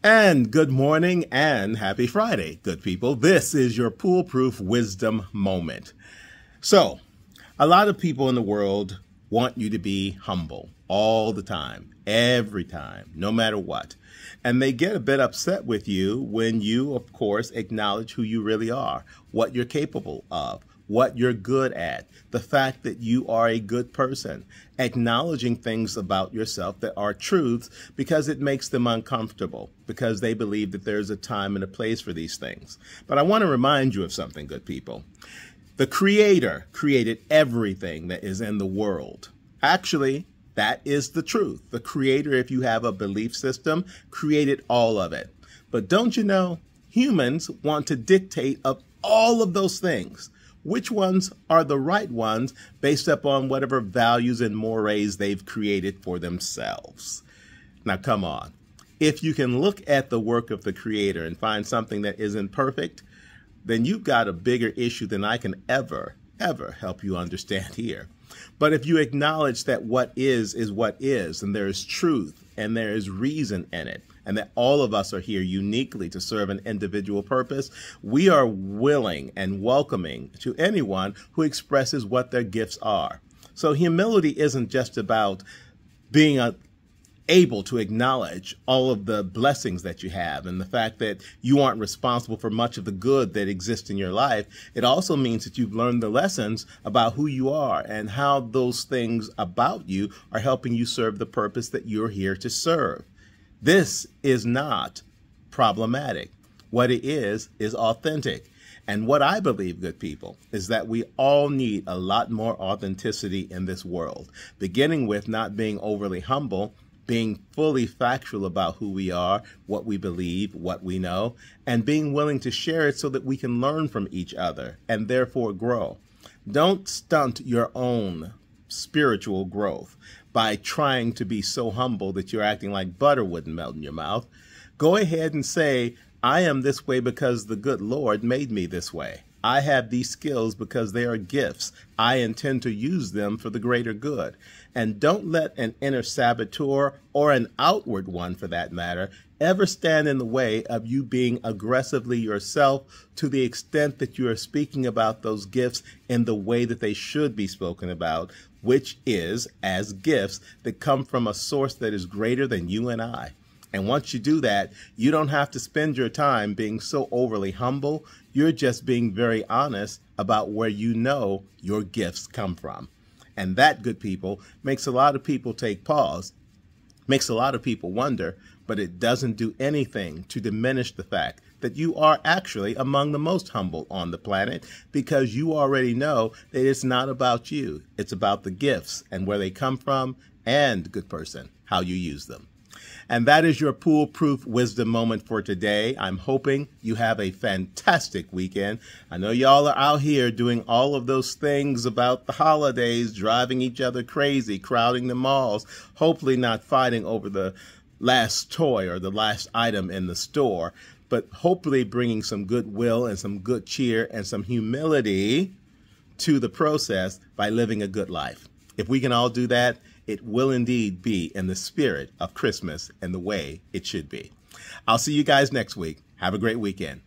And good morning and happy Friday, good people. This is your Poolproof Wisdom Moment. So, a lot of people in the world want you to be humble all the time, every time, no matter what. And they get a bit upset with you when you, of course, acknowledge who you really are, what you're capable of, what you're good at, the fact that you are a good person, acknowledging things about yourself that are truths because it makes them uncomfortable, because they believe that there's a time and a place for these things. But I want to remind you of something, good people. The Creator created everything that is in the world. Actually, that is the truth. The Creator, if you have a belief system, created all of it. But don't you know, humans want to dictate of all of those things. Which ones are the right ones based upon whatever values and mores they've created for themselves. Now, come on. If you can look at the work of the Creator and find something that isn't perfect, then you've got a bigger issue than I can ever help you understand here. But if you acknowledge that what is what is, and there is truth and there is reason in it, and that all of us are here uniquely to serve an individual purpose, we are willing and welcoming to anyone who expresses what their gifts are. So humility isn't just about being able to acknowledge all of the blessings that you have and the fact that you aren't responsible for much of the good that exists in your life. It also means that you've learned the lessons about who you are and how those things about you are helping you serve the purpose that you're here to serve. This is not problematic. What it is authentic. And what I believe, good people, is that we all need a lot more authenticity in this world, beginning with not being overly humble, being fully factual about who we are, what we believe, what we know, and being willing to share it so that we can learn from each other and therefore grow. Don't stunt your own spiritual growth by trying to be so humble that you're acting like butter wouldn't melt in your mouth. Go ahead and say, I am this way because the good Lord made me this way. I have these skills because they are gifts. I intend to use them for the greater good. And don't let an inner saboteur, or an outward one for that matter, ever stand in the way of you being aggressively yourself to the extent that you are speaking about those gifts in the way that they should be spoken about, which is as gifts that come from a source that is greater than you and I. And once you do that, you don't have to spend your time being so overly humble. You're just being very honest about where you know your gifts come from. And that, good people, makes a lot of people take pause, makes a lot of people wonder, but it doesn't do anything to diminish the fact that you are actually among the most humble on the planet, because you already know that it's not about you. It's about the gifts and where they come from and, good person, how you use them. And that is your Poolproof Wisdom Moment for today. I'm hoping you have a fantastic weekend. I know y'all are out here doing all of those things about the holidays, driving each other crazy, crowding the malls, hopefully not fighting over the last toy or the last item in the store, but hopefully bringing some goodwill and some good cheer and some humility to the process by living a good life. If we can all do that, it will indeed be in the spirit of Christmas and the way it should be. I'll see you guys next week. Have a great weekend.